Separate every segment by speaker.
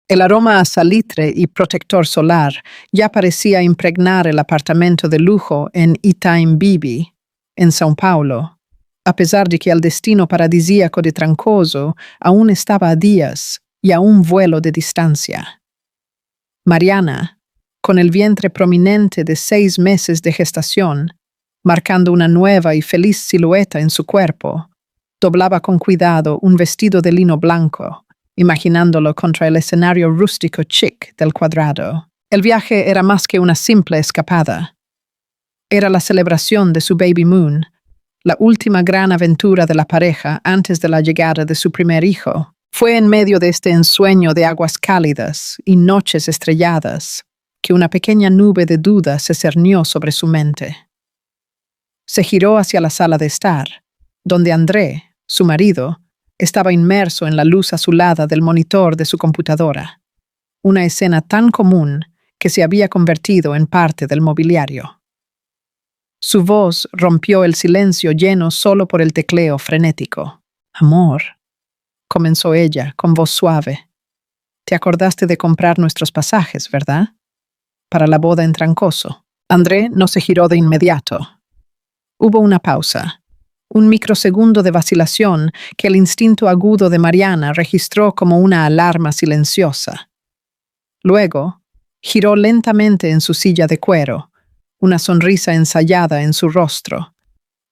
Speaker 1: El aroma a salitre y protector solar ya parecía impregnar el apartamento de lujo en Itaim-Bibi, en São Paulo, a pesar de que el destino paradisíaco de Trancoso aún estaba a días y a un vuelo de distancia. Mariana, con el vientre prominente de 6 meses de gestación, marcando una nueva y feliz silueta en su cuerpo, doblaba con cuidado un vestido de lino blanco, imaginándolo contra el escenario rústico chic del cuadrado. El viaje era más que una simple escapada. Era la celebración de su baby moon, la última gran aventura de la pareja antes de la llegada de su primer hijo. Fue en medio de este ensueño de aguas cálidas y noches estrelladas que una pequeña nube de duda se cernió sobre su mente. Se giró hacia la sala de estar, donde André, su marido, estaba inmerso en la luz azulada del monitor de su computadora, una escena tan común que se había convertido en parte del mobiliario. Su voz rompió el silencio lleno solo por el tecleo frenético. «Amor», comenzó ella con voz suave. «Te acordaste de comprar nuestros pasajes, ¿verdad? Para la boda en Trancoso». André no se giró de inmediato. Hubo una pausa, un microsegundo de vacilación que el instinto agudo de Mariana registró como una alarma silenciosa. Luego, giró lentamente en su silla de cuero, una sonrisa ensayada en su rostro,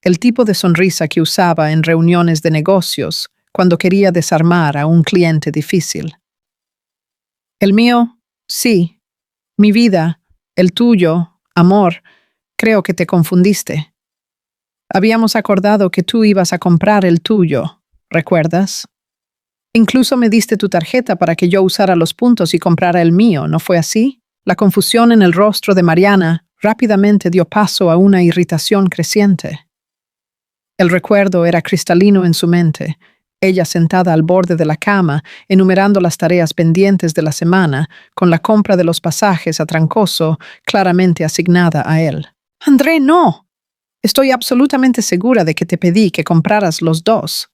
Speaker 1: el tipo de sonrisa que usaba en reuniones de negocios cuando quería desarmar a un cliente difícil. «El mío, sí. Mi vida, el tuyo, amor, creo que te confundiste. Habíamos acordado que tú ibas a comprar el tuyo, ¿recuerdas? Incluso me diste tu tarjeta para que yo usara los puntos y comprara el mío, ¿no fue así?» La confusión en el rostro de Mariana rápidamente dio paso a una irritación creciente. El recuerdo era cristalino en su mente, ella sentada al borde de la cama, enumerando las tareas pendientes de la semana, con la compra de los pasajes a Trancoso claramente asignada a él. «André, no. Estoy absolutamente segura de que te pedí que compraras los dos.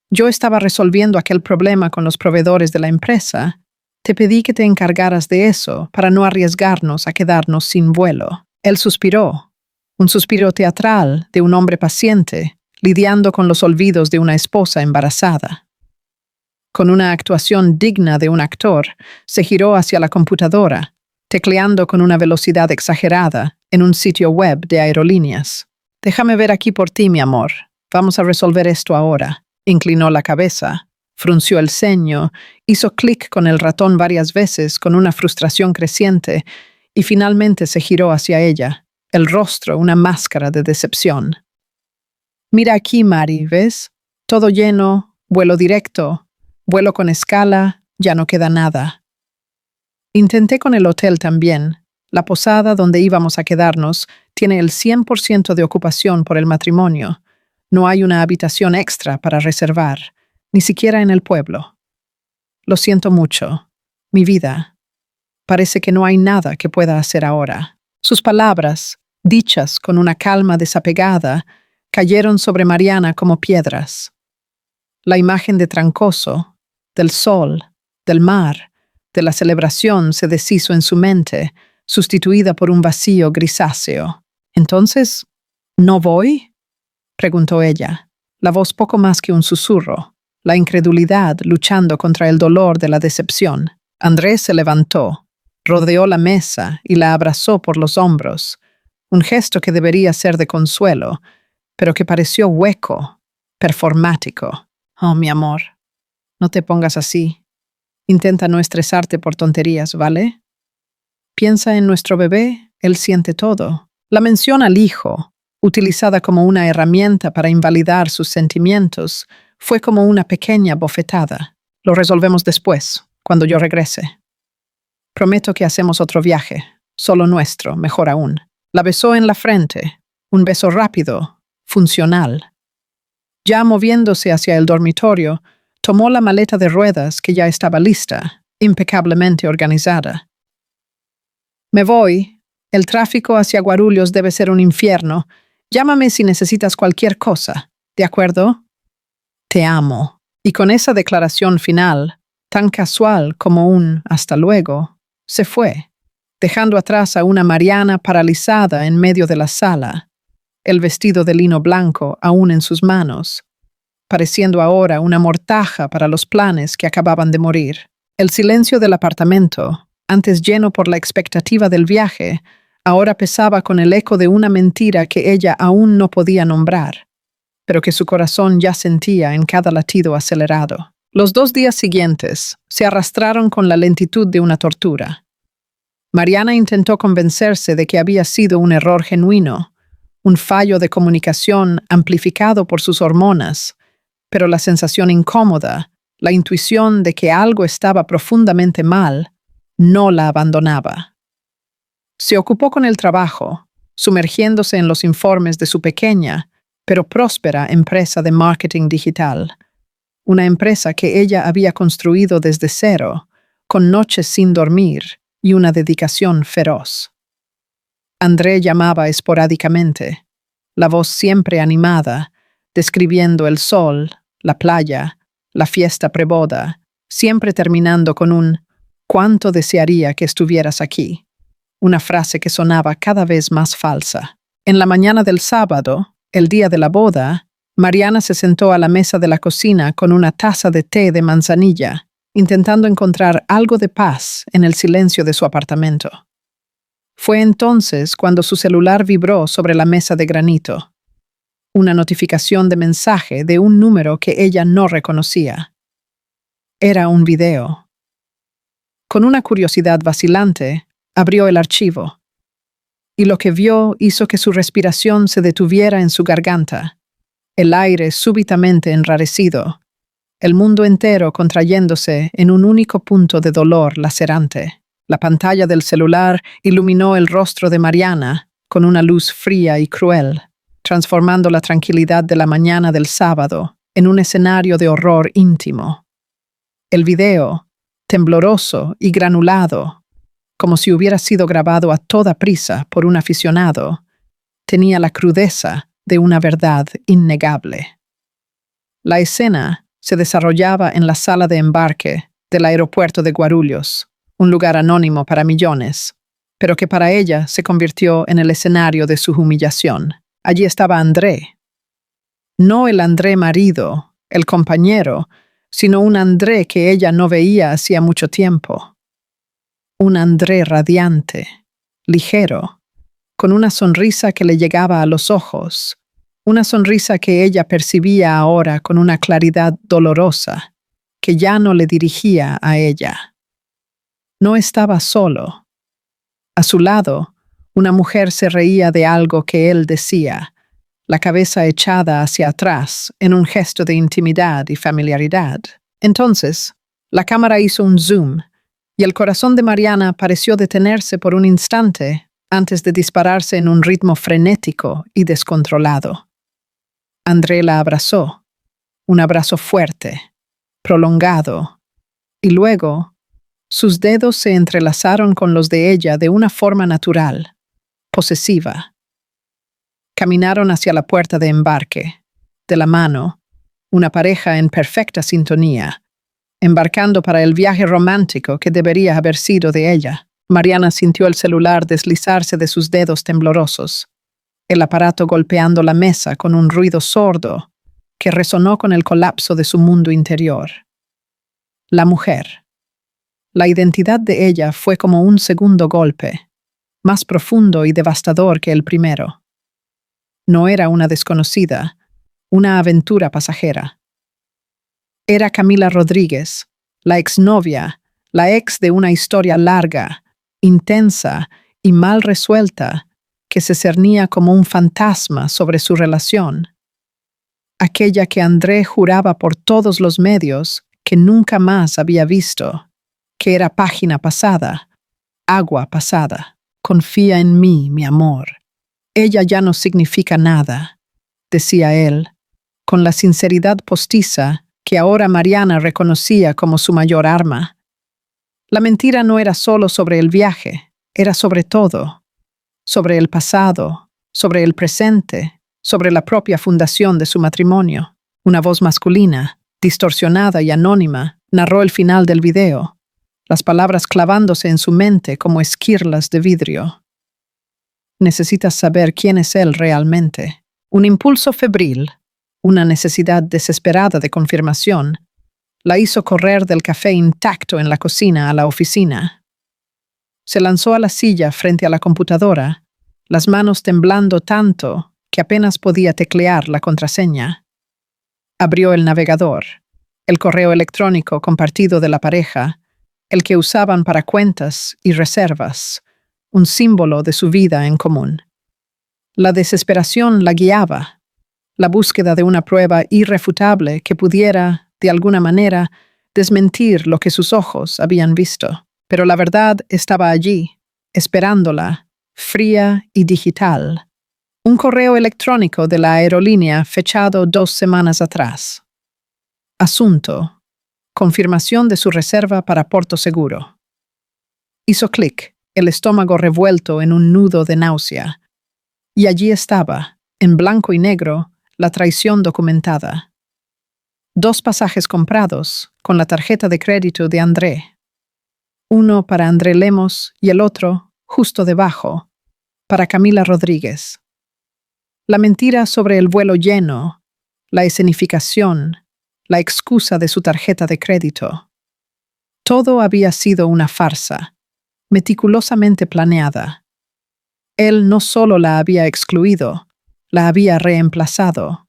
Speaker 1: Yo estaba resolviendo aquel problema con los proveedores de la empresa. Te pedí que te encargaras de eso para no arriesgarnos a quedarnos sin vuelo». Él suspiró, un suspiro teatral de un hombre paciente, lidiando con los olvidos de una esposa embarazada. Con una actuación digna de un actor, se giró hacia la computadora, tecleando con una velocidad exagerada en un sitio web de aerolíneas. «Déjame ver aquí por ti, mi amor. Vamos a resolver esto ahora». Inclinó la cabeza, frunció el ceño, hizo clic con el ratón varias veces con una frustración creciente y finalmente se giró hacia ella, el rostro una máscara de decepción. «Mira aquí, Mari, ¿ves? Todo lleno, vuelo directo, vuelo con escala, ya no queda nada. Intenté con el hotel también. La posada donde íbamos a quedarnos tiene el 100% de ocupación por el matrimonio. No hay una habitación extra para reservar, ni siquiera en el pueblo. Lo siento mucho, mi vida. Parece que no hay nada que pueda hacer ahora». Sus palabras, dichas con una calma desapegada, cayeron sobre Mariana como piedras. La imagen de Trancoso, del sol, del mar, de la celebración se deshizo en su mente, sustituida por un vacío grisáceo. «¿Entonces, no voy?», preguntó ella, la voz poco más que un susurro, la incredulidad luchando contra el dolor de la decepción. Andrés se levantó, rodeó la mesa y la abrazó por los hombros, un gesto que debería ser de consuelo, pero que pareció hueco, performático. «Oh, mi amor, no te pongas así. Intenta no estresarte por tonterías, ¿vale? Piensa en nuestro bebé, él siente todo». La mención al hijo, utilizada como una herramienta para invalidar sus sentimientos, fue como una pequeña bofetada. «Lo resolvemos después, cuando yo regrese. Prometo que hacemos otro viaje, solo nuestro, mejor aún». La besó en la frente, un beso rápido, funcional. Ya moviéndose hacia el dormitorio, tomó la maleta de ruedas que ya estaba lista, impecablemente organizada. «Me voy. El tráfico hacia Guarulhos debe ser un infierno. Llámame si necesitas cualquier cosa, ¿de acuerdo? Te amo». Y con esa declaración final, tan casual como un hasta luego, se fue, dejando atrás a una Mariana paralizada en medio de la sala, el vestido de lino blanco aún en sus manos, pareciendo ahora una mortaja para los planes que acababan de morir. El silencio del apartamento, antes lleno por la expectativa del viaje, ahora pesaba con el eco de una mentira que ella aún no podía nombrar, pero que su corazón ya sentía en cada latido acelerado. Los 2 días siguientes se arrastraron con la lentitud de una tortura. Mariana intentó convencerse de que había sido un error genuino, un fallo de comunicación amplificado por sus hormonas, pero la sensación incómoda, la intuición de que algo estaba profundamente mal, no la abandonaba. Se ocupó con el trabajo, sumergiéndose en los informes de su pequeña, pero próspera empresa de marketing digital, una empresa que ella había construido desde cero, con noches sin dormir y una dedicación feroz. André llamaba esporádicamente, la voz siempre animada, describiendo el sol, la playa, la fiesta preboda, siempre terminando con un «¿Cuánto desearía que estuvieras aquí?», una frase que sonaba cada vez más falsa. En la mañana del sábado, el día de la boda, Mariana se sentó a la mesa de la cocina con una taza de té de manzanilla, intentando encontrar algo de paz en el silencio de su apartamento. Fue entonces cuando su celular vibró sobre la mesa de granito. Una notificación de mensaje de un número que ella no reconocía. Era un video. Con una curiosidad vacilante, abrió el archivo, y lo que vio hizo que su respiración se detuviera en su garganta, el aire súbitamente enrarecido, el mundo entero contrayéndose en un único punto de dolor lacerante. La pantalla del celular iluminó el rostro de Mariana con una luz fría y cruel, transformando la tranquilidad de la mañana del sábado en un escenario de horror íntimo. El video, tembloroso y granulado, como si hubiera sido grabado a toda prisa por un aficionado, tenía la crudeza de una verdad innegable. La escena se desarrollaba en la sala de embarque del aeropuerto de Guarulhos, un lugar anónimo para millones, pero que para ella se convirtió en el escenario de su humillación. Allí estaba André. No el André marido, el compañero, sino un André que ella no veía hacía mucho tiempo. Un André radiante, ligero, con una sonrisa que le llegaba a los ojos, una sonrisa que ella percibía ahora con una claridad dolorosa, que ya no le dirigía a ella. No estaba solo. A su lado, una mujer se reía de algo que él decía, la cabeza echada hacia atrás en un gesto de intimidad y familiaridad. Entonces, la cámara hizo un zoom y el corazón de Mariana pareció detenerse por un instante antes de dispararse en un ritmo frenético y descontrolado. André la abrazó, un abrazo fuerte, prolongado, y luego sus dedos se entrelazaron con los de ella de una forma natural, posesiva. Caminaron hacia la puerta de embarque, de la mano, una pareja en perfecta sintonía, embarcando para el viaje romántico que debería haber sido de ella. Mariana sintió el celular deslizarse de sus dedos temblorosos, el aparato golpeando la mesa con un ruido sordo que resonó con el colapso de su mundo interior. La mujer. La identidad de ella fue como un segundo golpe, más profundo y devastador que el primero. No era una desconocida, una aventura pasajera. Era Camila Rodríguez, la exnovia, la ex de una historia larga, intensa y mal resuelta, que se cernía como un fantasma sobre su relación. Aquella que André juraba por todos los medios que nunca más había visto, que era página pasada, agua pasada. Confía en mí, mi amor. Ella ya no significa nada, decía él, con la sinceridad postiza que ahora Mariana reconocía como su mayor arma. La mentira no era solo sobre el viaje, era sobre todo, sobre el pasado, sobre el presente, sobre la propia fundación de su matrimonio. Una voz masculina, distorsionada y anónima, Narró el final del video, las palabras clavándose en su mente como esquirlas de vidrio. Necesitas saber quién es él realmente. Un impulso febril, una necesidad desesperada de confirmación, la hizo correr del café intacto en la cocina a la oficina. Se lanzó a la silla frente a la computadora, las manos temblando tanto que apenas podía teclear la contraseña. Abrió el navegador, el correo electrónico compartido de la pareja, el que usaban para cuentas y reservas, un símbolo de su vida en común. La desesperación la guiaba, la búsqueda de una prueba irrefutable que pudiera, de alguna manera, desmentir lo que sus ojos habían visto. Pero la verdad estaba allí, esperándola, fría y digital. Un correo electrónico de la aerolínea fechado 2 semanas atrás. Asunto: confirmación de su reserva para Porto Seguro. Hizo clic, el estómago revuelto en un nudo de náusea. Y allí estaba, en blanco y negro, la traición documentada. 2 pasajes comprados, con la tarjeta de crédito de André. Uno para André Lemos y el otro, justo debajo, para Camila Rodríguez. La mentira sobre el vuelo lleno, la escenificación, la excusa de su tarjeta de crédito. Todo había sido una farsa, meticulosamente planeada. Él no solo la había excluido, la había reemplazado.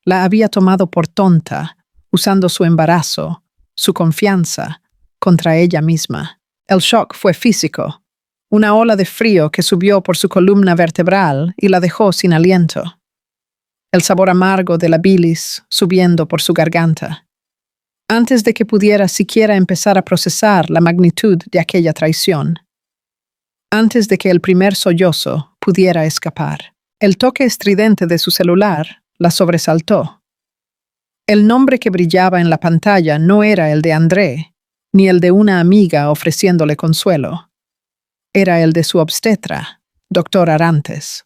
Speaker 1: La había tomado por tonta, usando su embarazo, su confianza, contra ella misma. El shock fue físico, una ola de frío que subió por su columna vertebral y la dejó sin aliento. El sabor amargo de la bilis subiendo por su garganta. Antes de que pudiera siquiera empezar a procesar la magnitud de aquella traición. Antes de que el primer sollozo pudiera escapar. El toque estridente de su celular la sobresaltó. El nombre que brillaba en la pantalla no era el de André, ni el de una amiga ofreciéndole consuelo. Era el de su obstetra, Dr. Arantes.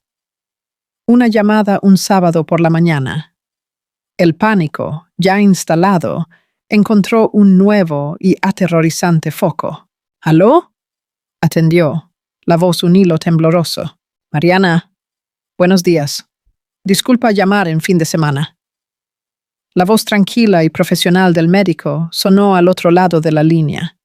Speaker 1: Una llamada un sábado por la mañana. El pánico, ya instalado, encontró un nuevo y aterrorizante foco. ¿Aló? Atendió, la voz un hilo tembloroso. Mariana, buenos días. Disculpa llamar en fin de semana. La voz tranquila y profesional del médico sonó al otro lado de la línea.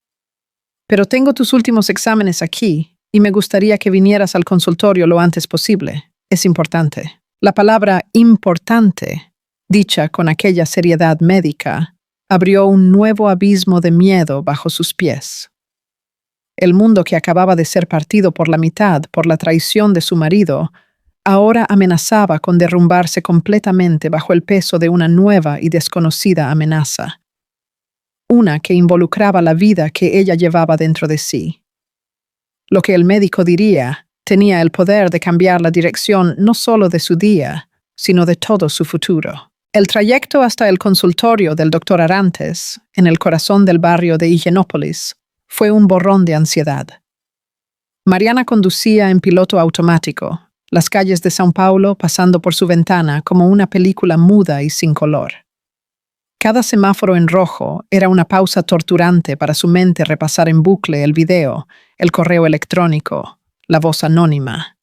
Speaker 1: Pero tengo tus últimos exámenes aquí y me gustaría que vinieras al consultorio lo antes posible. Es importante. La palabra importante, dicha con aquella seriedad médica, abrió un nuevo abismo de miedo bajo sus pies. El mundo que acababa de ser partido por la mitad por la traición de su marido, ahora amenazaba con derrumbarse completamente bajo el peso de una nueva y desconocida amenaza. Una que involucraba la vida que ella llevaba dentro de sí. Lo que el médico diría tenía el poder de cambiar la dirección no solo de su día, sino de todo su futuro. El trayecto hasta el consultorio del Dr. Arantes, en el corazón del barrio de Higienópolis, fue un borrón de ansiedad. Mariana conducía en piloto automático, las calles de São Paulo pasando por su ventana como una película muda y sin color. Cada semáforo en rojo era una pausa torturante para su mente repasar en bucle el video, el correo electrónico, la voz anónima.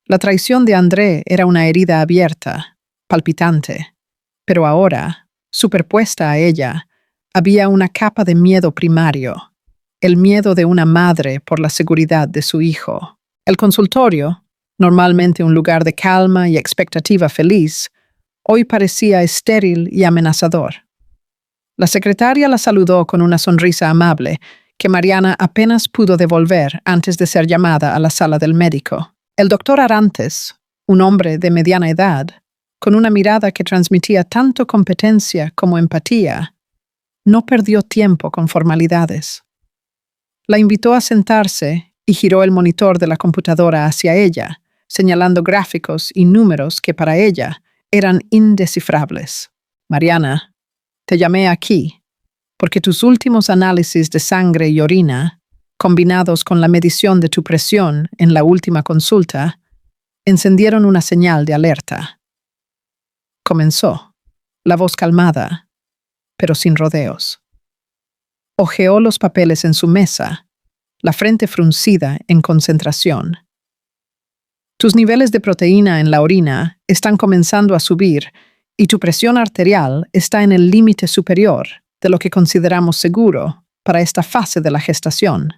Speaker 1: La traición de André era una herida abierta, palpitante, pero ahora, superpuesta a ella, había una capa de miedo primario, el miedo de una madre por la seguridad de su hijo. El consultorio, normalmente un lugar de calma y expectativa feliz, hoy parecía estéril y amenazador. La secretaria la saludó con una sonrisa amable que Mariana apenas pudo devolver antes de ser llamada a la sala del médico. El doctor Arantes, un hombre de mediana edad, con una mirada que transmitía tanto competencia como empatía, no perdió tiempo con formalidades. La invitó a sentarse y giró el monitor de la computadora hacia ella, señalando gráficos y números que para ella eran indescifrables. Mariana, te llamé aquí porque tus últimos análisis de sangre y orina, combinados con la medición de tu presión en la última consulta, encendieron una señal de alerta. Comenzó, la voz calmada, pero sin rodeos. Hojeó los papeles en su mesa, la frente fruncida en concentración. Tus niveles de proteína en la orina están comenzando a subir y tu presión arterial está en el límite superior de lo que consideramos seguro para esta fase de la gestación.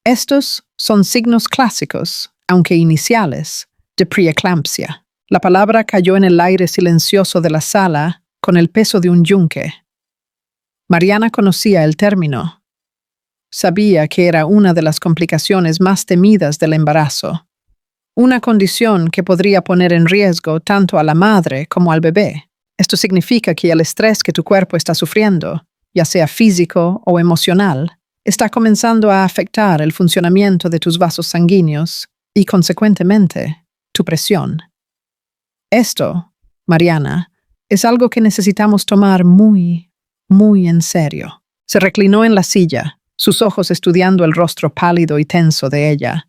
Speaker 1: Estos son signos clásicos, aunque iniciales, de preeclampsia. La palabra cayó en el aire silencioso de la sala con el peso de un yunque. Mariana conocía el término. Sabía que era una de las complicaciones más temidas del embarazo, una condición que podría poner en riesgo tanto a la madre como al bebé. Esto significa que el estrés que tu cuerpo está sufriendo, ya sea físico o emocional, está comenzando a afectar el funcionamiento de tus vasos sanguíneos y, consecuentemente, tu presión. Esto, Mariana, es algo que necesitamos tomar muy en serio. Se reclinó en la silla, sus ojos estudiando el rostro pálido y tenso de ella.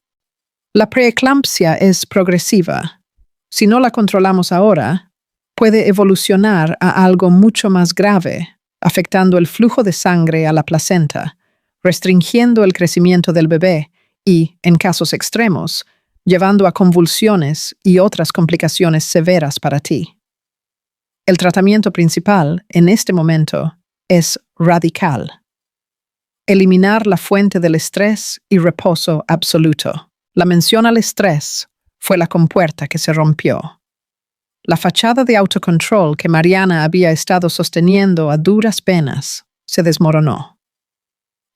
Speaker 1: La preeclampsia es progresiva. Si no la controlamos ahora, puede evolucionar a algo mucho más grave, afectando el flujo de sangre a la placenta, restringiendo el crecimiento del bebé y, en casos extremos, llevando a convulsiones y otras complicaciones severas para ti. El tratamiento principal, en este momento, es radical. Eliminar la fuente del estrés y reposo absoluto. La mención al estrés fue la compuerta que se rompió. La fachada de autocontrol que Mariana había estado sosteniendo a duras penas se desmoronó.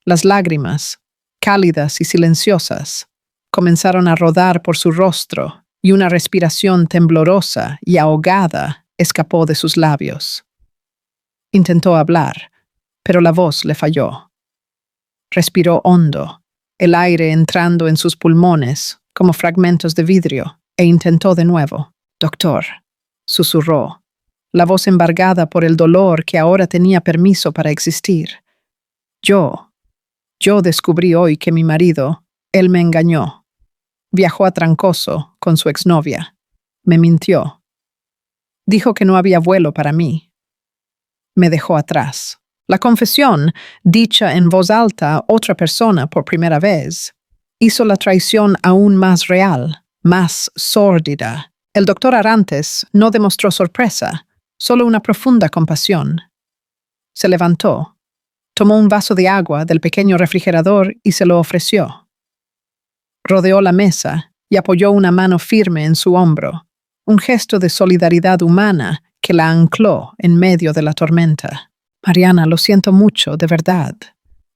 Speaker 1: Las lágrimas, cálidas y silenciosas, comenzaron a rodar por su rostro y una respiración temblorosa y ahogada escapó de sus labios. Intentó hablar, pero la voz le falló. Respiró hondo, el aire entrando en sus pulmones como fragmentos de vidrio, e intentó de nuevo. «Doctor», susurró, la voz embargada por el dolor que ahora tenía permiso para existir. Yo descubrí hoy que mi marido, él me engañó. Viajó a Trancoso con su exnovia. Me mintió. Dijo que no había vuelo para mí. Me dejó atrás». La confesión, dicha en voz alta a otra persona por primera vez, hizo la traición aún más real, más sórdida. El doctor Arantes no demostró sorpresa, solo una profunda compasión. Se levantó, tomó un vaso de agua del pequeño refrigerador y se lo ofreció. Rodeó la mesa y apoyó una mano firme en su hombro, un gesto de solidaridad humana que la ancló en medio de la tormenta. «Mariana, lo siento mucho, de verdad.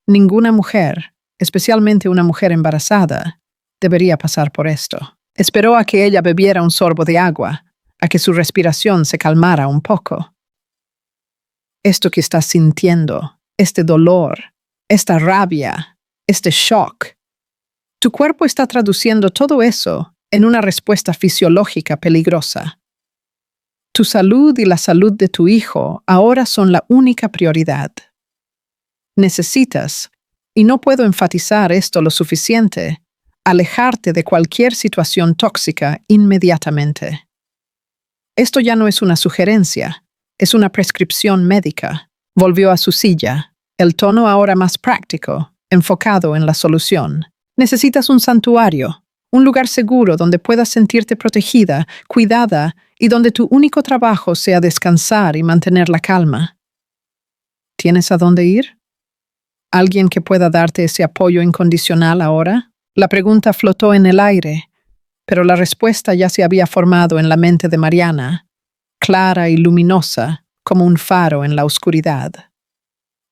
Speaker 1: Ninguna mujer, especialmente una mujer embarazada, debería pasar por esto». Esperó a que ella bebiera un sorbo de agua, a que su respiración se calmara un poco. «Esto que estás sintiendo, este dolor, esta rabia, este shock, tu cuerpo está traduciendo todo eso en una respuesta fisiológica peligrosa. Tu salud y la salud de tu hijo ahora son la única prioridad. Necesitas, y no puedo enfatizar esto lo suficiente, alejarte de cualquier situación tóxica inmediatamente. Esto ya no es una sugerencia, es una prescripción médica». Volvió a su silla, el tono ahora más práctico, enfocado en la solución. «Necesitas un santuario, un lugar seguro donde puedas sentirte protegida, cuidada y donde tu único trabajo sea descansar y mantener la calma. ¿Tienes a dónde ir? ¿Alguien que pueda darte ese apoyo incondicional ahora?» La pregunta flotó en el aire, pero la respuesta ya se había formado en la mente de Mariana, clara y luminosa como un faro en la oscuridad.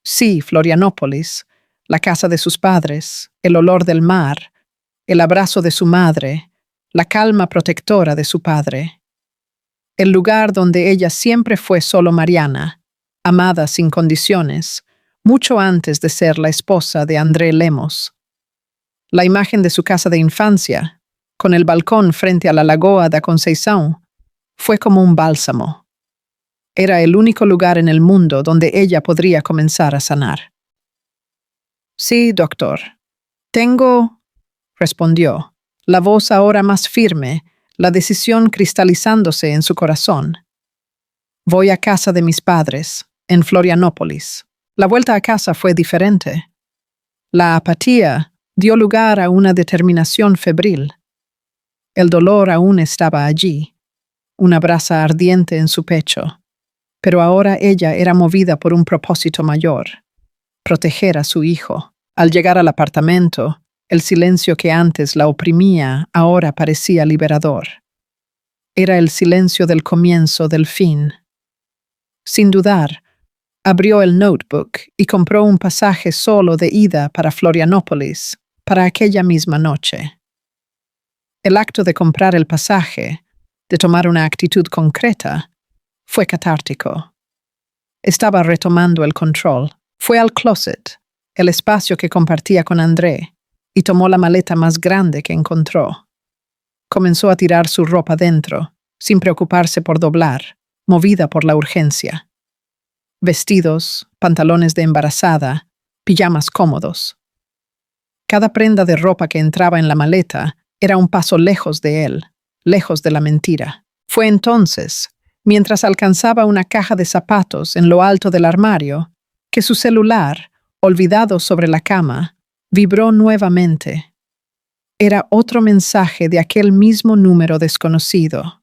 Speaker 1: Sí, Florianópolis, la casa de sus padres, el olor del mar, el abrazo de su madre, la calma protectora de su padre. El lugar donde ella siempre fue solo Mariana, amada sin condiciones, mucho antes de ser la esposa de André Lemos. La imagen de su casa de infancia, con el balcón frente a la Lagoa da Conceição, fue como un bálsamo. Era el único lugar en el mundo donde ella podría comenzar a sanar. «Sí, doctor. Tengo», respondió, la voz ahora más firme, la decisión cristalizándose en su corazón. «Voy a casa de mis padres, en Florianópolis. La vuelta a casa fue diferente. La apatía dio lugar a una determinación febril. El dolor aún estaba allí, una brasa ardiente en su pecho, pero ahora ella era movida por un propósito mayor: proteger a su hijo. Al llegar al apartamento, el silencio que antes la oprimía ahora parecía liberador. Era el silencio del comienzo del fin. Sin dudar, abrió el notebook y compró un pasaje solo de ida para Florianópolis, para aquella misma noche. El acto de comprar el pasaje, de tomar una actitud concreta, fue catártico. Estaba retomando el control. Fue al closet, el espacio que compartía con André, y tomó la maleta más grande que encontró. Comenzó a tirar su ropa dentro, sin preocuparse por doblar, movida por la urgencia. Vestidos, pantalones de embarazada, pijamas cómodos. Cada prenda de ropa que entraba en la maleta era un paso lejos de él, lejos de la mentira. Fue entonces, mientras alcanzaba una caja de zapatos en lo alto del armario, que su celular, olvidado sobre la cama, vibró nuevamente. Era otro mensaje de aquel mismo número desconocido.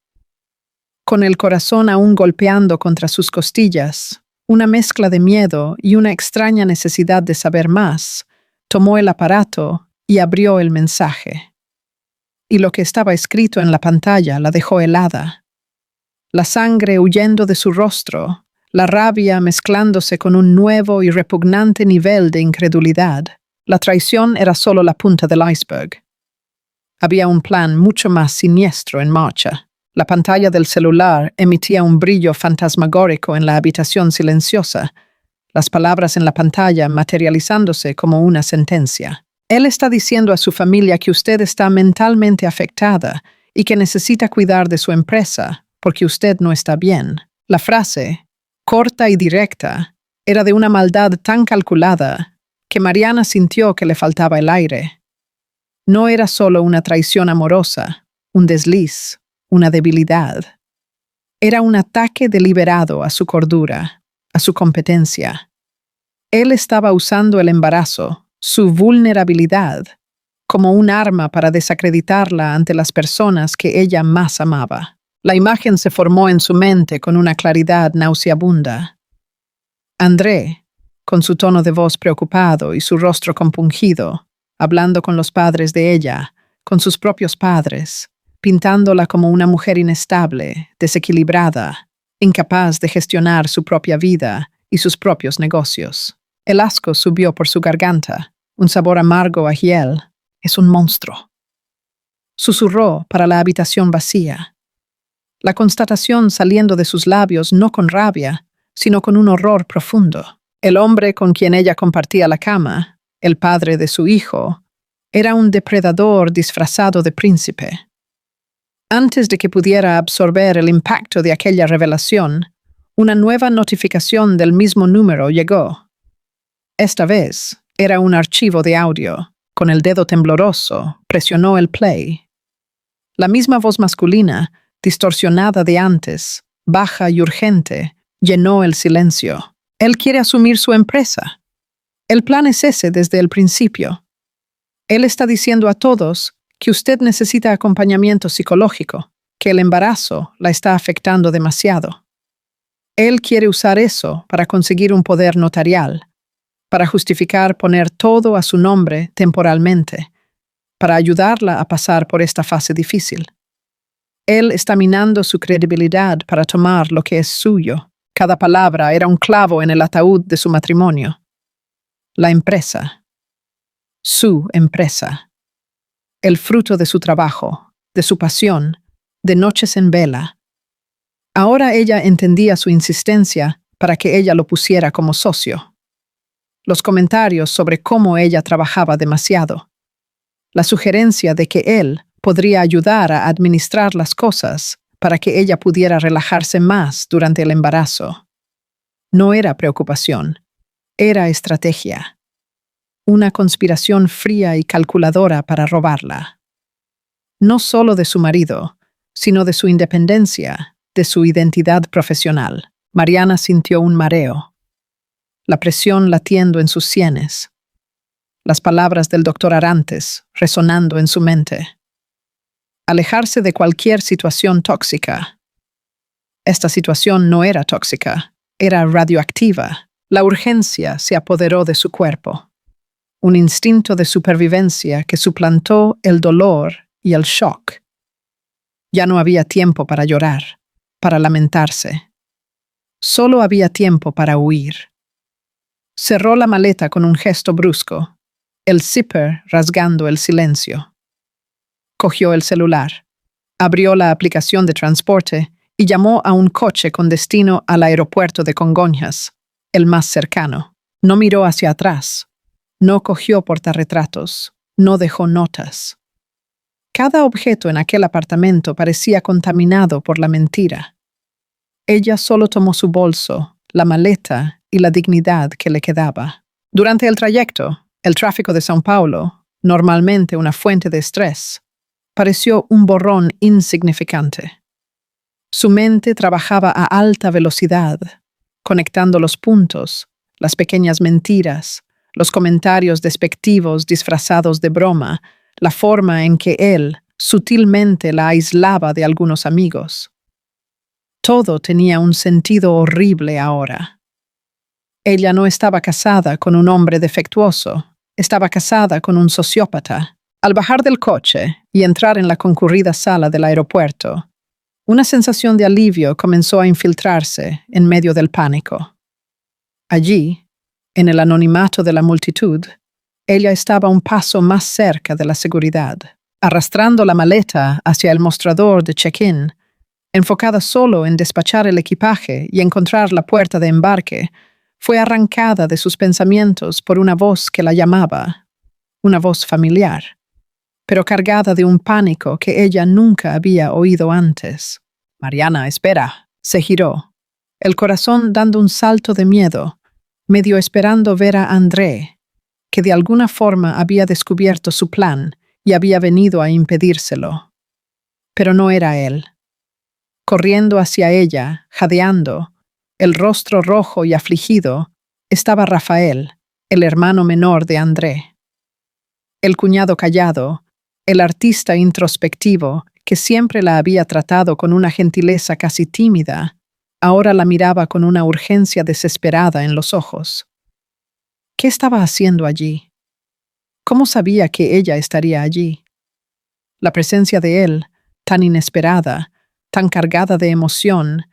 Speaker 1: Con el corazón aún golpeando contra sus costillas, una mezcla de miedo y una extraña necesidad de saber más, tomó el aparato y abrió el mensaje. Y lo que estaba escrito en la pantalla la dejó helada. La sangre huyendo de su rostro, la rabia mezclándose con un nuevo y repugnante nivel de incredulidad. La traición era solo la punta del iceberg. Había un plan mucho más siniestro en marcha. La pantalla del celular emitía un brillo fantasmagórico en la habitación silenciosa, las palabras en la pantalla materializándose como una sentencia. Él está diciendo a su familia que usted está mentalmente afectada y que necesita cuidar de su empresa porque usted no está bien. La frase, corta y directa, era de una maldad tan calculada que Mariana sintió que le faltaba el aire. No era solo una traición amorosa, un desliz, una debilidad. Era un ataque deliberado a su cordura, a su competencia. Él estaba usando el embarazo, su vulnerabilidad, como un arma para desacreditarla ante las personas que ella más amaba. La imagen se formó en su mente con una claridad nauseabunda. André, con su tono de voz preocupado y su rostro compungido, hablando con los padres de ella, con sus propios padres, pintándola como una mujer inestable, desequilibrada, incapaz de gestionar su propia vida y sus propios negocios. El asco subió por su garganta, un sabor amargo a hiel. Es un monstruo. Susurró para la habitación vacía. La constatación saliendo de sus labios no con rabia, sino con un horror profundo. El hombre con quien ella compartía la cama, el padre de su hijo, era un depredador disfrazado de príncipe. Antes de que pudiera absorber el impacto de aquella revelación, una nueva notificación del mismo número llegó. Esta vez era un archivo de audio. Con el dedo tembloroso, presionó el play. La misma voz masculina, distorsionada de antes, baja y urgente, llenó el silencio. Él quiere asumir su empresa. El plan es ese desde el principio. Él está diciendo a todos que usted necesita acompañamiento psicológico, que el embarazo la está afectando demasiado. Él quiere usar eso para conseguir un poder notarial, para justificar poner todo a su nombre temporalmente, para ayudarla a pasar por esta fase difícil. Él está minando su credibilidad para tomar lo que es suyo. Cada palabra era un clavo en el ataúd de su matrimonio. La empresa. Su empresa. El fruto de su trabajo, de su pasión, de noches en vela. Ahora ella entendía su insistencia para que ella lo pusiera como socio. Los comentarios sobre cómo ella trabajaba demasiado. La sugerencia de que él podría ayudar a administrar las cosas para que ella pudiera relajarse más durante el embarazo. No era preocupación, era estrategia. Una conspiración fría y calculadora para robarla. No solo de su marido, sino de su independencia, de su identidad profesional. Mariana sintió un mareo. la presión latiendo en sus sienes, las palabras del doctor Arantes resonando en su mente. Alejarse de cualquier situación tóxica. Esta situación no era tóxica, era radioactiva. La urgencia se apoderó de su cuerpo. Un instinto de supervivencia que suplantó el dolor y el shock. Ya no había tiempo para llorar, para lamentarse. Solo había tiempo para huir. Cerró la maleta con un gesto brusco, el zipper rasgando el silencio. Cogió el celular, abrió la aplicación de transporte y llamó a un coche con destino al aeropuerto de Congonhas, el más cercano. No miró hacia atrás, no cogió portarretratos, no dejó notas. Cada objeto en aquel apartamento parecía contaminado por la mentira. Ella solo tomó su bolso, la maleta y la dignidad que le quedaba. Durante el trayecto, el tráfico de São Paulo, normalmente una fuente de estrés, pareció un borrón insignificante. Su mente trabajaba a alta velocidad, conectando los puntos, las pequeñas mentiras, los comentarios despectivos disfrazados de broma, la forma en que él sutilmente la aislaba de algunos amigos. Todo tenía un sentido horrible ahora. Ella no estaba casada con un hombre defectuoso, estaba casada con un sociópata. Al bajar del coche y entrar en la concurrida sala del aeropuerto, una sensación de alivio comenzó a infiltrarse en medio del pánico. Allí, en el anonimato de la multitud, ella estaba un paso más cerca de la seguridad, arrastrando la maleta hacia el mostrador de check-in, enfocada solo en despachar el equipaje y encontrar la puerta de embarque. Fue arrancada de sus pensamientos por una voz que la llamaba, una voz familiar, pero cargada de un pánico que ella nunca había oído antes. «Mariana, espera». Se giró, el corazón dando un salto de miedo, medio esperando ver a André, que de alguna forma había descubierto su plan y había venido a impedírselo. Pero no era él. Corriendo hacia ella, jadeando, el rostro rojo y afligido, estaba Rafael, el hermano menor de André. El cuñado callado, el artista introspectivo, que siempre la había tratado con una gentileza casi tímida, ahora la miraba con una urgencia desesperada en los ojos. ¿Qué estaba haciendo allí? ¿Cómo sabía que ella estaría allí? La presencia de él, tan inesperada, tan cargada de emoción,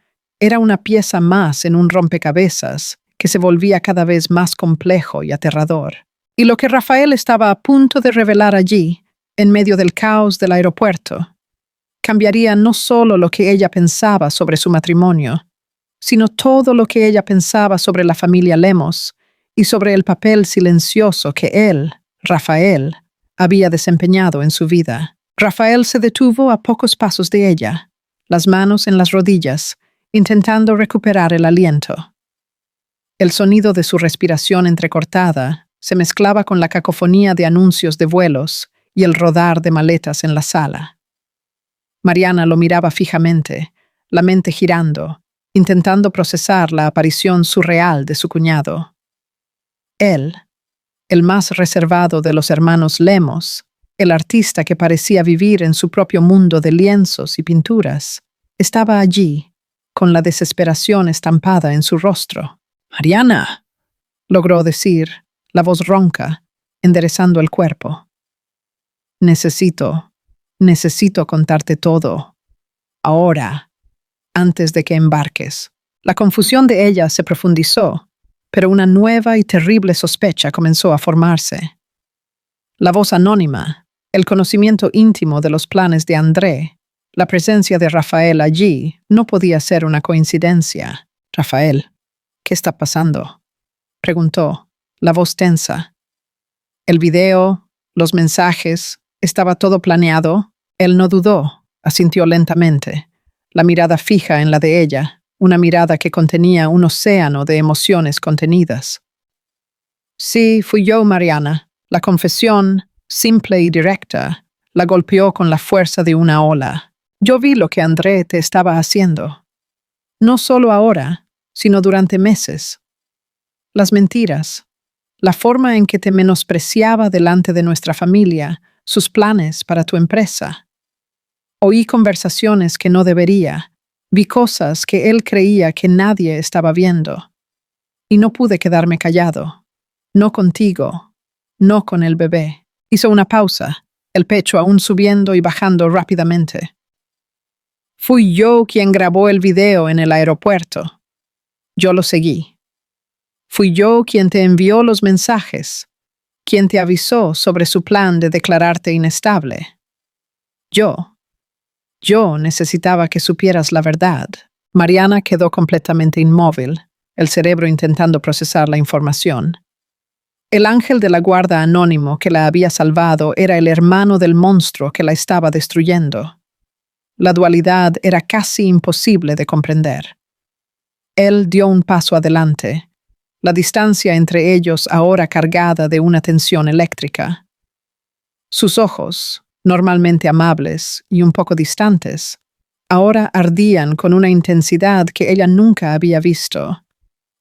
Speaker 1: era una pieza más en un rompecabezas que se volvía cada vez más complejo y aterrador. Y lo que Rafael estaba a punto de revelar allí, en medio del caos del aeropuerto, cambiaría no solo lo que ella pensaba sobre su matrimonio, sino todo lo que ella pensaba sobre la familia Lemos y sobre el papel silencioso que él, Rafael, había desempeñado en su vida. Rafael se detuvo a pocos pasos de ella, las manos en las rodillas, intentando recuperar el aliento. El sonido de su respiración entrecortada se mezclaba con la cacofonía de anuncios de vuelos y el rodar de maletas en la sala. Mariana lo miraba fijamente, la mente girando, intentando procesar la aparición surreal de su cuñado. Él, el más reservado de los hermanos Lemos, el artista que parecía vivir en su propio mundo de lienzos y pinturas, estaba allí, con la desesperación estampada en su rostro. «Mariana», logró decir, la voz ronca, enderezando el cuerpo. Necesito contarte todo. Ahora, antes de que embarques». La confusión de ella se profundizó, pero una nueva y terrible sospecha comenzó a formarse. La voz anónima, el conocimiento íntimo de los planes de André, la presencia de Rafael allí, no podía ser una coincidencia. «Rafael, ¿qué está pasando?», preguntó, la voz tensa. El video, los mensajes, estaba todo planeado. Él no dudó, asintió lentamente, la mirada fija en la de ella, una mirada que contenía un océano de emociones contenidas. «Sí, fui yo, Mariana». La confesión, simple y directa, la golpeó con la fuerza de una ola. «Yo vi lo que André te estaba haciendo. No solo ahora, sino durante meses». las mentiras, la forma en que te menospreciaba delante de nuestra familia, sus planes para tu empresa. Oí conversaciones que no debería, vi cosas que él creía que nadie estaba viendo. Y no pude quedarme callado. No contigo, no con el bebé. Hizo una pausa, el pecho aún subiendo y bajando rápidamente. Fui yo quien grabó el video en el aeropuerto. Yo lo seguí. Fui yo quien te envió los mensajes, quien te avisó sobre su plan de declararte inestable. Yo necesitaba que supieras la verdad. Mariana quedó completamente inmóvil, el cerebro intentando procesar la información. El ángel de la guarda anónimo que la había salvado era el hermano del monstruo que la estaba destruyendo. La dualidad era casi imposible de comprender. Él dio un paso adelante, la distancia entre ellos ahora cargada de una tensión eléctrica. Sus ojos, normalmente amables y un poco distantes, ahora ardían con una intensidad que ella nunca había visto.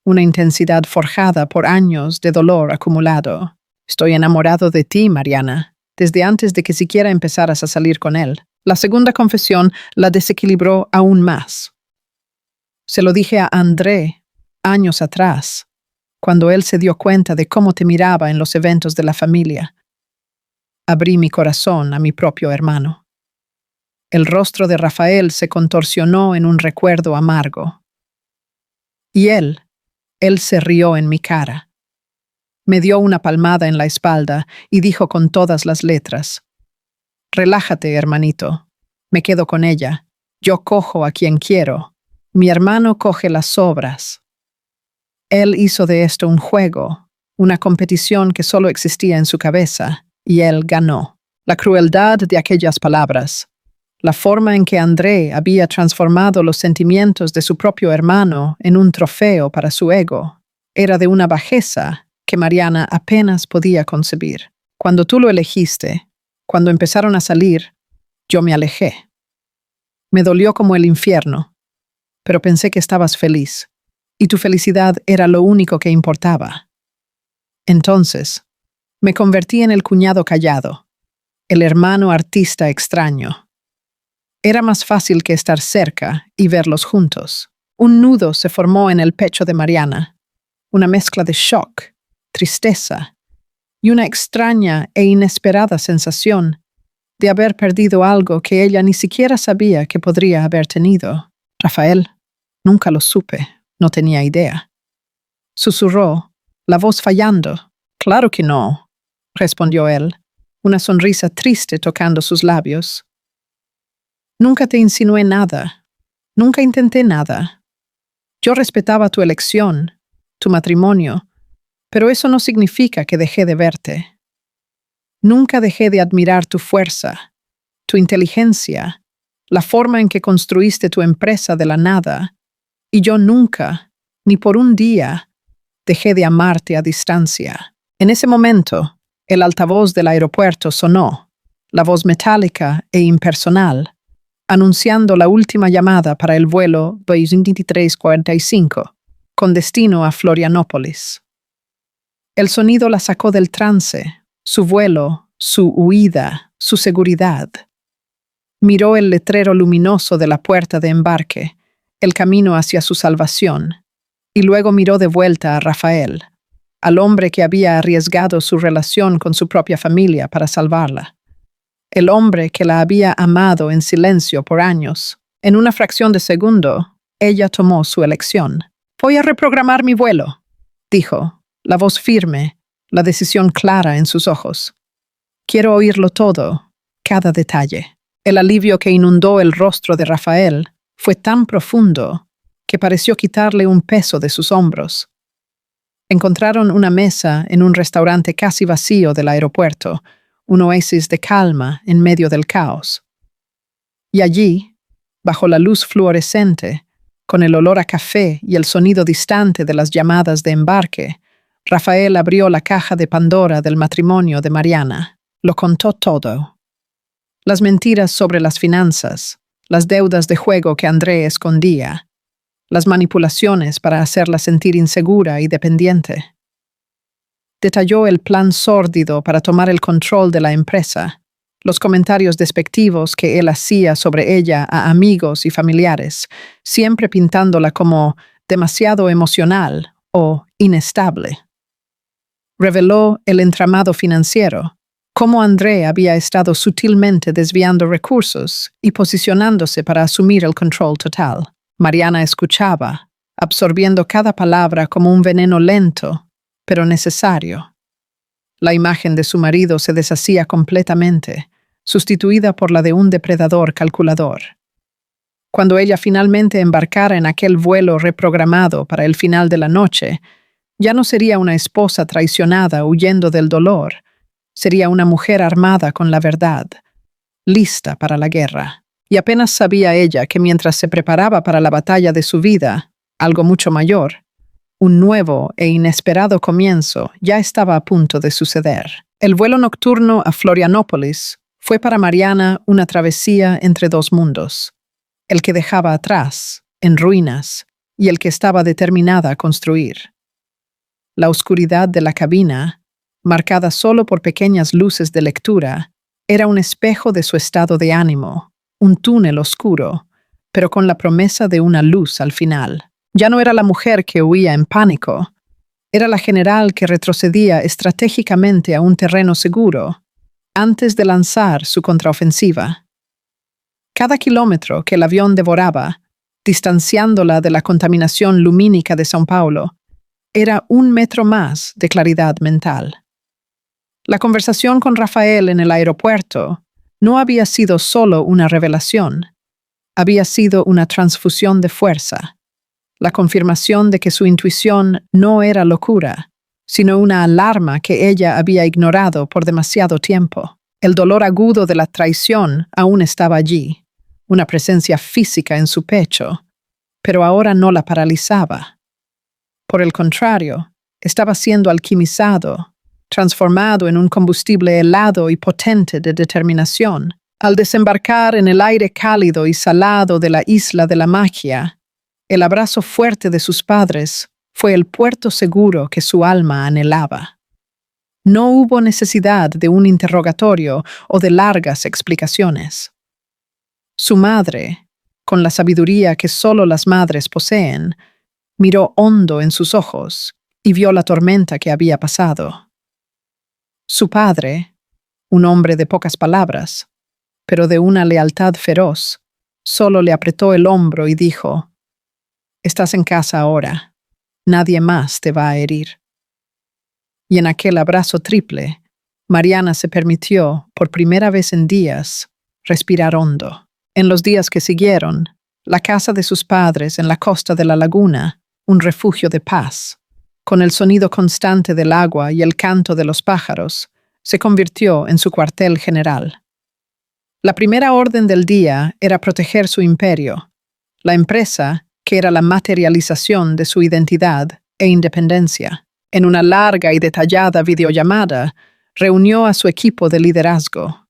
Speaker 1: Una intensidad forjada por años de dolor acumulado. Estoy enamorado de ti, Mariana, desde antes de que siquiera empezaras a salir con él. La segunda confesión la desequilibró aún más. Se lo dije a André años atrás, cuando él se dio cuenta de cómo te miraba en los eventos de la familia. Abrí mi corazón a mi propio hermano. El rostro de Rafael se contorsionó en un recuerdo amargo. Y él se rió en mi cara. Me dio una palmada en la espalda y dijo con todas las letras: «Relájate, hermanito. Me quedo con ella. Yo cojo a quien quiero. Mi hermano coge las sobras». Él hizo de esto un juego, una competición que solo existía en su cabeza, y él ganó. La crueldad de aquellas palabras, la forma en que André había transformado los sentimientos de su propio hermano en un trofeo para su ego, era de una bajeza que Mariana apenas podía concebir. Cuando tú lo elegiste, cuando empezaron a salir, yo me alejé. Me dolió como el infierno, pero pensé que estabas feliz, y tu felicidad era lo único que importaba. Entonces, me convertí en el cuñado callado, el hermano artista extraño. Era más fácil que estar cerca y verlos juntos. Un nudo se formó en el pecho de Mariana, una mezcla de shock, tristeza y una extraña e inesperada sensación de haber perdido algo que ella ni siquiera sabía que podría haber tenido. Rafael, nunca lo supe, no tenía idea. Susurró, la voz fallando. «Claro que no», respondió él, una sonrisa triste tocando sus labios. «Nunca te insinué nada, nunca intenté nada. Yo respetaba tu elección, tu matrimonio, pero eso no significa que dejé de verte. Nunca dejé de admirar tu fuerza, tu inteligencia, la forma en que construiste tu empresa de la nada, y yo nunca, ni por un día, dejé de amarte a distancia». En ese momento, el altavoz del aeropuerto sonó, la voz metálica e impersonal, anunciando la última llamada para el vuelo 2345, con destino a Florianópolis. El sonido la sacó del trance, su vuelo, su huida, su seguridad. Miró el letrero luminoso de la puerta de embarque, el camino hacia su salvación, y luego miró de vuelta a Rafael, al hombre que había arriesgado su relación con su propia familia para salvarla. El hombre que la había amado en silencio por años. En una fracción de segundo, ella tomó su elección. «Voy a reprogramar mi vuelo», dijo, la voz firme, la decisión clara en sus ojos. «Quiero oírlo todo, cada detalle». El alivio que inundó el rostro de Rafael fue tan profundo que pareció quitarle un peso de sus hombros. Encontraron una mesa en un restaurante casi vacío del aeropuerto, un oasis de calma en medio del caos. Y allí, bajo la luz fluorescente, con el olor a café y el sonido distante de las llamadas de embarque, Rafael abrió la caja de Pandora del matrimonio de Mariana. Lo contó todo. Las mentiras sobre las finanzas, las deudas de juego que André escondía, las manipulaciones para hacerla sentir insegura y dependiente. Detalló el plan sórdido para tomar el control de la empresa, los comentarios despectivos que él hacía sobre ella a amigos y familiares, siempre pintándola como demasiado emocional o inestable. Reveló el entramado financiero, cómo André había estado sutilmente desviando recursos y posicionándose para asumir el control total. Mariana escuchaba, absorbiendo cada palabra como un veneno lento, pero necesario. La imagen de su marido se deshacía completamente, sustituida por la de un depredador calculador. Cuando ella finalmente embarcara en aquel vuelo reprogramado para el final de la noche, ya no sería una esposa traicionada huyendo del dolor, sería una mujer armada con la verdad, lista para la guerra. Y apenas sabía ella que mientras se preparaba para la batalla de su vida, algo mucho mayor, un nuevo e inesperado comienzo ya estaba a punto de suceder. El vuelo nocturno a Florianópolis fue para Mariana una travesía entre dos mundos, el que dejaba atrás, en ruinas, y el que estaba determinada a construir. La oscuridad de la cabina, marcada solo por pequeñas luces de lectura, era un espejo de su estado de ánimo, un túnel oscuro, pero con la promesa de una luz al final. Ya no era la mujer que huía en pánico, era la general que retrocedía estratégicamente a un terreno seguro, antes de lanzar su contraofensiva. Cada kilómetro que el avión devoraba, distanciándola de la contaminación lumínica de São Paulo, era un metro más de claridad mental. La conversación con Rafael en el aeropuerto no había sido solo una revelación, había sido una transfusión de fuerza, la confirmación de que su intuición no era locura, sino una alarma que ella había ignorado por demasiado tiempo. El dolor agudo de la traición aún estaba allí, una presencia física en su pecho, pero ahora no la paralizaba. Por el contrario, estaba siendo alquimizado, transformado en un combustible helado y potente de determinación. Al desembarcar en el aire cálido y salado de la isla de la magia, el abrazo fuerte de sus padres fue el puerto seguro que su alma anhelaba. No hubo necesidad de un interrogatorio o de largas explicaciones. Su madre, con la sabiduría que solo las madres poseen, miró hondo en sus ojos y vio la tormenta que había pasado. Su padre, un hombre de pocas palabras, pero de una lealtad feroz, solo le apretó el hombro y dijo: «Estás en casa ahora, nadie más te va a herir». Y en aquel abrazo triple, Mariana se permitió, por primera vez en días, respirar hondo. En los días que siguieron, la casa de sus padres en la costa de la laguna, un refugio de paz, con el sonido constante del agua y el canto de los pájaros, se convirtió en su cuartel general. La primera orden del día era proteger su imperio, la empresa que era la materialización de su identidad e independencia. En una larga y detallada videollamada, reunió a su equipo de liderazgo.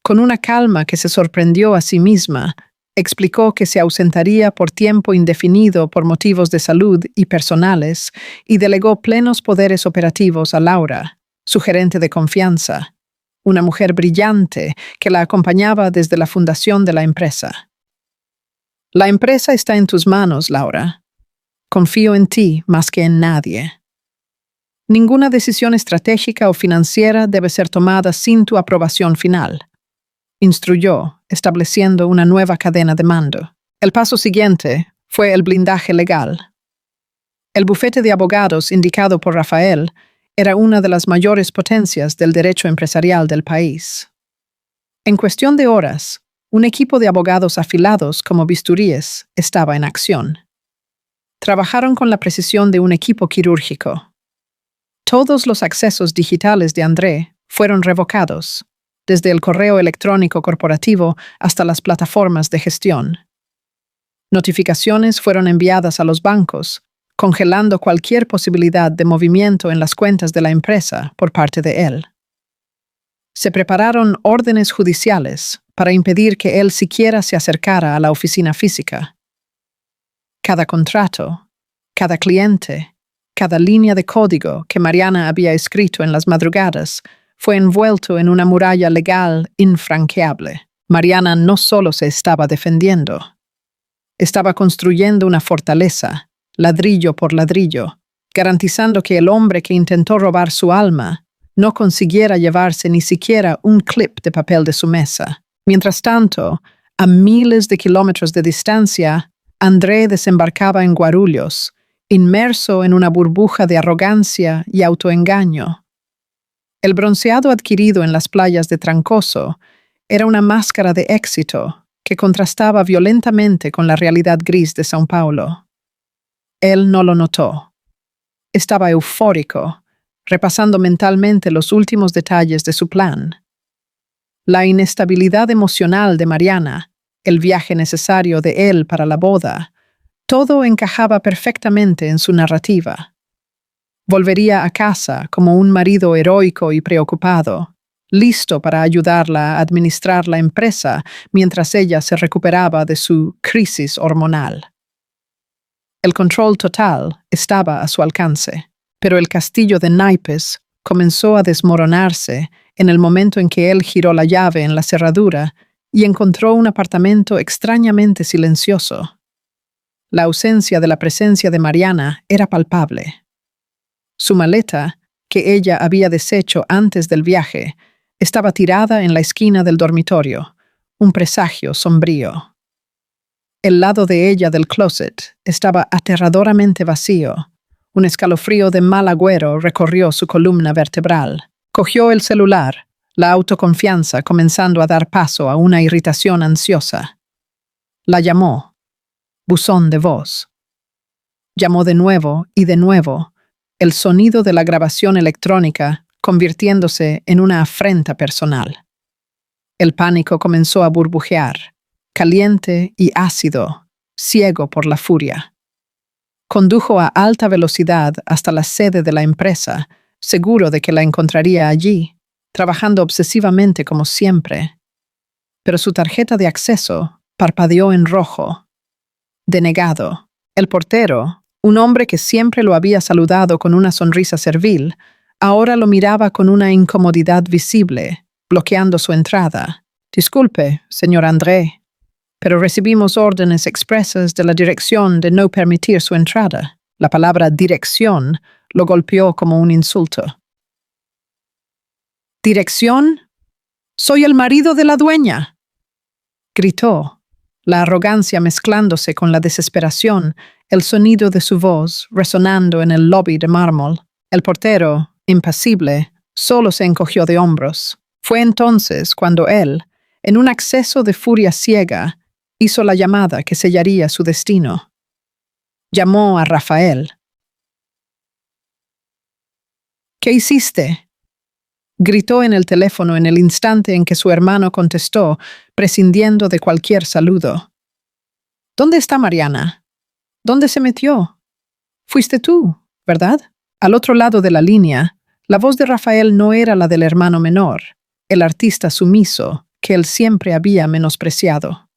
Speaker 1: Con una calma que se sorprendió a sí misma, explicó que se ausentaría por tiempo indefinido por motivos de salud y personales y delegó plenos poderes operativos a Laura, su gerente de confianza, una mujer brillante que la acompañaba desde la fundación de la empresa. «La empresa está en tus manos, Laura. Confío en ti más que en nadie. Ninguna decisión estratégica o financiera debe ser tomada sin tu aprobación final», instruyó, estableciendo una nueva cadena de mando. El paso siguiente fue el blindaje legal. El bufete de abogados indicado por Rafael era una de las mayores potencias del derecho empresarial del país. En cuestión de horas, un equipo de abogados afilados como bisturíes estaba en acción. Trabajaron con la precisión de un equipo quirúrgico. Todos los accesos digitales de André fueron revocados, desde el correo electrónico corporativo hasta las plataformas de gestión. Notificaciones fueron enviadas a los bancos, congelando cualquier posibilidad de movimiento en las cuentas de la empresa por parte de él. Se prepararon órdenes judiciales para impedir que él siquiera se acercara a la oficina física. Cada contrato, cada cliente, cada línea de código que Mariana había escrito en las madrugadas fue envuelto en una muralla legal infranqueable. Mariana no solo se estaba defendiendo, estaba construyendo una fortaleza, ladrillo por ladrillo, garantizando que el hombre que intentó robar su alma no consiguiera llevarse ni siquiera un clip de papel de su mesa. Mientras tanto, a miles de kilómetros de distancia, André desembarcaba en Guarulhos, inmerso en una burbuja de arrogancia y autoengaño. El bronceado adquirido en las playas de Trancoso era una máscara de éxito que contrastaba violentamente con la realidad gris de São Paulo. Él no lo notó. Estaba eufórico, repasando mentalmente los últimos detalles de su plan. La inestabilidad emocional de Mariana, el viaje necesario de él para la boda, todo encajaba perfectamente en su narrativa. Volvería a casa como un marido heroico y preocupado, listo para ayudarla a administrar la empresa mientras ella se recuperaba de su crisis hormonal. El control total estaba a su alcance, pero el castillo de naipes comenzó a desmoronarse en el momento en que él giró la llave en la cerradura y encontró un apartamento extrañamente silencioso. La ausencia de la presencia de Mariana era palpable. Su maleta, que ella había deshecho antes del viaje, estaba tirada en la esquina del dormitorio, un presagio sombrío. El lado de ella del closet estaba aterradoramente vacío. Un escalofrío de mal agüero recorrió su columna vertebral. Cogió el celular, la autoconfianza comenzando a dar paso a una irritación ansiosa. La llamó. Buzón de voz. Llamó de nuevo y de nuevo, el sonido de la grabación electrónica convirtiéndose en una afrenta personal. El pánico comenzó a burbujear, caliente y ácido, ciego por la furia. Condujo a alta velocidad hasta la sede de la empresa, seguro de que la encontraría allí, trabajando obsesivamente como siempre. Pero su tarjeta de acceso parpadeó en rojo. Denegado. El portero, un hombre que siempre lo había saludado con una sonrisa servil, ahora lo miraba con una incomodidad visible, bloqueando su entrada. «Disculpe, señor André, pero recibimos órdenes expresas de la dirección de no permitir su entrada». La palabra dirección lo golpeó como un insulto. «¿Dirección? Soy el marido de la dueña», gritó, la arrogancia mezclándose con la desesperación, el sonido de su voz resonando en el lobby de mármol. El portero, impasible, solo se encogió de hombros. Fue entonces cuando él, en un acceso de furia ciega, hizo la llamada que sellaría su destino. Llamó a Rafael. «¿Qué hiciste?», gritó en el teléfono en el instante en que su hermano contestó, prescindiendo de cualquier saludo. «¿Dónde está Mariana? ¿Dónde se metió? Fuiste tú, ¿verdad?». Al otro lado de la línea, la voz de Rafael no era la del hermano menor, el artista sumiso que él siempre había menospreciado.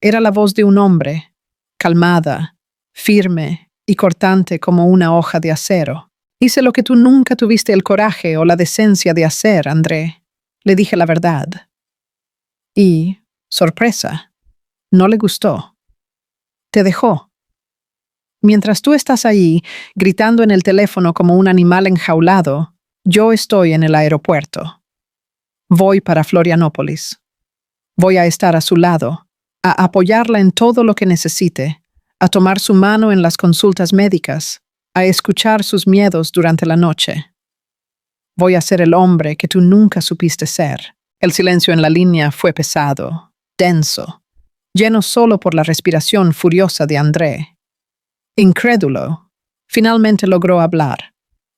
Speaker 1: Era la voz de un hombre, calmada, firme y cortante como una hoja de acero. «Hice lo que tú nunca tuviste el coraje o la decencia de hacer, André. Le dije la verdad». Y, sorpresa, no le gustó. Te dejó. Mientras tú estás ahí, gritando en el teléfono como un animal enjaulado, yo estoy en el aeropuerto. Voy para Florianópolis. Voy a estar a su lado, a apoyarla en todo lo que necesite, a tomar su mano en las consultas médicas, a escuchar sus miedos durante la noche. Voy a ser el hombre que tú nunca supiste ser. El silencio en la línea fue pesado, denso, lleno solo por la respiración furiosa de André. Incrédulo, finalmente logró hablar,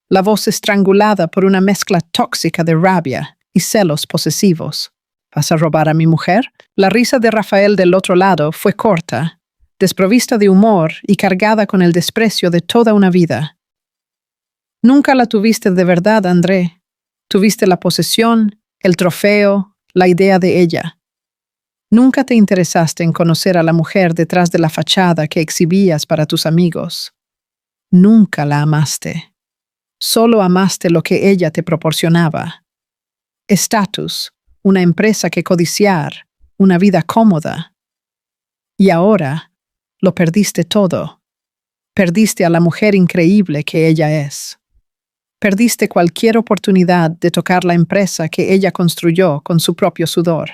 Speaker 1: la voz estrangulada por una mezcla tóxica de rabia y celos posesivos. «¿Vas a robar a mi mujer?». La risa de Rafael del otro lado fue corta, desprovista de humor y cargada con el desprecio de toda una vida. «Nunca la tuviste de verdad, André. Tuviste la posesión, el trofeo, la idea de ella. Nunca te interesaste en conocer a la mujer detrás de la fachada que exhibías para tus amigos. Nunca la amaste. Solo amaste lo que ella te proporcionaba. Estatus, una empresa que codiciar, una vida cómoda. Y ahora lo perdiste todo. Perdiste a la mujer increíble que ella es. Perdiste cualquier oportunidad de tocar la empresa que ella construyó con su propio sudor.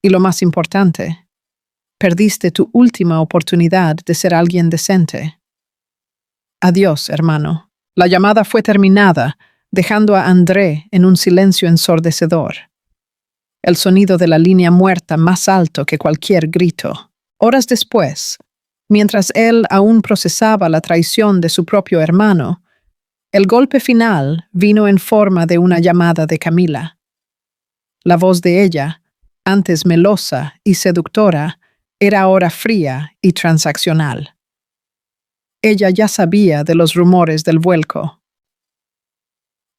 Speaker 1: Y lo más importante, perdiste tu última oportunidad de ser alguien decente. Adiós, hermano. La llamada fue terminada, dejando a André en un silencio ensordecedor. El sonido de la línea muerta más alto que cualquier grito. Horas después, mientras él aún procesaba la traición de su propio hermano, el golpe final vino en forma de una llamada de Camila. La voz de ella, antes melosa y seductora, era ahora fría y transaccional. Ella ya sabía de los rumores del vuelco.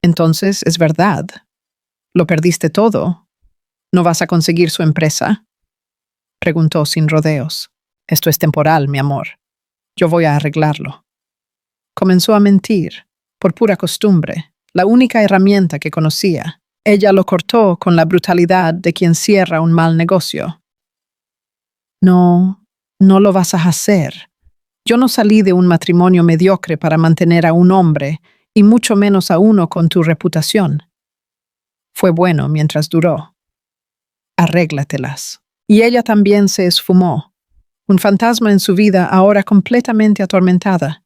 Speaker 1: Entonces, ¿es verdad? ¿Lo perdiste todo? ¿No vas a conseguir su empresa? Preguntó sin rodeos. Esto es temporal, mi amor. Yo voy a arreglarlo. Comenzó a mentir, por pura costumbre, la única herramienta que conocía. Ella lo cortó con la brutalidad de quien cierra un mal negocio. No, no lo vas a hacer. Yo no salí de un matrimonio mediocre para mantener a un hombre, y mucho menos a uno con tu reputación. Fue bueno mientras duró. Arréglatelas. Y ella también se esfumó, un fantasma en su vida ahora completamente atormentada,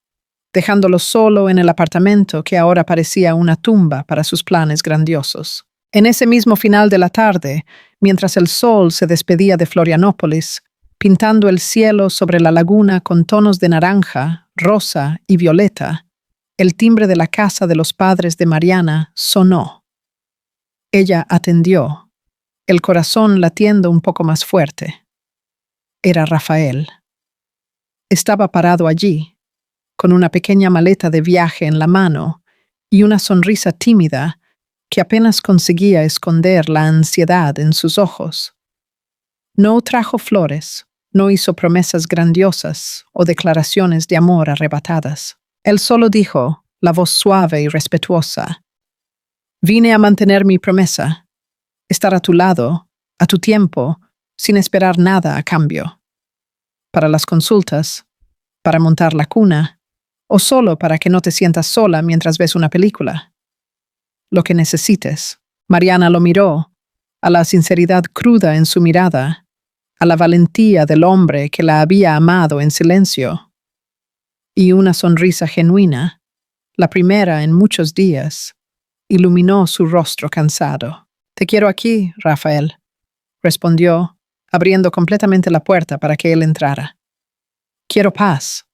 Speaker 1: dejándolo solo en el apartamento que ahora parecía una tumba para sus planes grandiosos. En ese mismo final de la tarde, mientras el sol se despedía de Florianópolis, pintando el cielo sobre la laguna con tonos de naranja, rosa y violeta, el timbre de la casa de los padres de Mariana sonó. Ella atendió, el corazón latiendo un poco más fuerte. Era Rafael. Estaba parado allí, con una pequeña maleta de viaje en la mano y una sonrisa tímida que apenas conseguía esconder la ansiedad en sus ojos. No trajo flores, no hizo promesas grandiosas o declaraciones de amor arrebatadas. Él solo dijo, la voz suave y respetuosa: «Vine a mantener mi promesa, estar a tu lado, a tu tiempo, sin esperar nada a cambio. Para las consultas, para montar la cuna, o solo para que no te sientas sola mientras ves una película. Lo que necesites». Mariana lo miró, a la sinceridad cruda en su mirada, a la valentía del hombre que la había amado en silencio. Y una sonrisa genuina, la primera en muchos días, iluminó su rostro cansado. «Te quiero aquí, Rafael», respondió, abriendo completamente la puerta para que él entrara. «Quiero paz.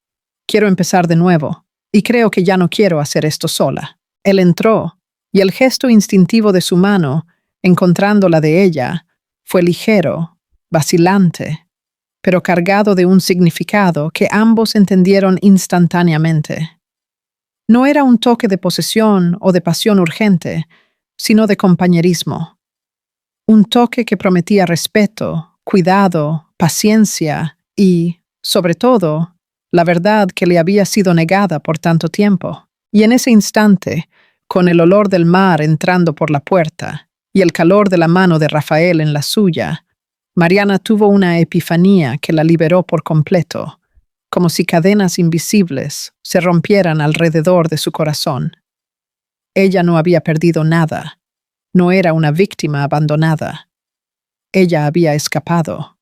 Speaker 1: Quiero empezar de nuevo, y creo que ya no quiero hacer esto sola». Él entró, y el gesto instintivo de su mano, encontrando la de ella, fue ligero, vacilante, pero cargado de un significado que ambos entendieron instantáneamente. No era un toque de posesión o de pasión urgente, sino de compañerismo. Un toque que prometía respeto, cuidado, paciencia y, sobre todo, la verdad que le había sido negada por tanto tiempo. Y en ese instante, con el olor del mar entrando por la puerta y el calor de la mano de Rafael en la suya, Mariana tuvo una epifanía que la liberó por completo, como si cadenas invisibles se rompieran alrededor de su corazón. Ella no había perdido nada, no era una víctima abandonada. Ella había escapado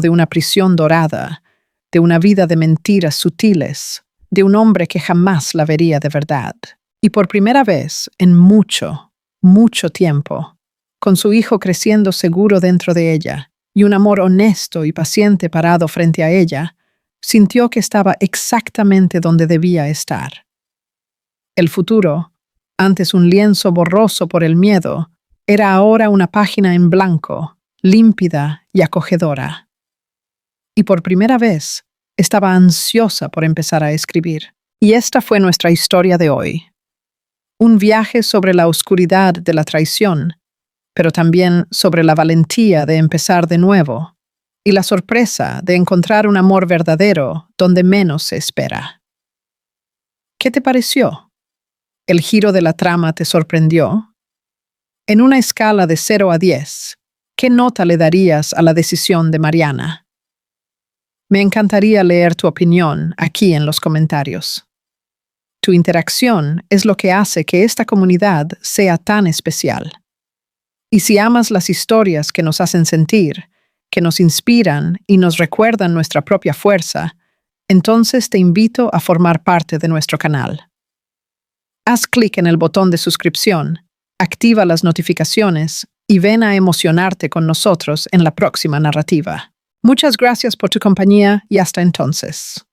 Speaker 1: de una prisión dorada, de una vida de mentiras sutiles, de un hombre que jamás la vería de verdad. Y por primera vez en mucho, mucho tiempo, con su hijo creciendo seguro dentro de ella, y un amor honesto y paciente parado frente a ella, sintió que estaba exactamente donde debía estar. El futuro, antes un lienzo borroso por el miedo, era ahora una página en blanco, límpida y acogedora. Y por primera vez, estaba ansiosa por empezar a escribir. Y esta fue nuestra historia de hoy. Un viaje sobre la oscuridad de la traición, pero también sobre la valentía de empezar de nuevo y la sorpresa de encontrar un amor verdadero donde menos se espera. ¿Qué te pareció? ¿El giro de la trama te sorprendió? En una escala de 0 a 10, ¿qué nota le darías a la decisión de Mariana? Me encantaría leer tu opinión aquí en los comentarios. Tu interacción es lo que hace que esta comunidad sea tan especial. Y si amas las historias que nos hacen sentir, que nos inspiran y nos recuerdan nuestra propia fuerza, entonces te invito a formar parte de nuestro canal. Haz clic en el botón de suscripción, activa las notificaciones y ven a emocionarte con nosotros en la próxima narrativa. Muchas gracias por tu compañía y hasta entonces.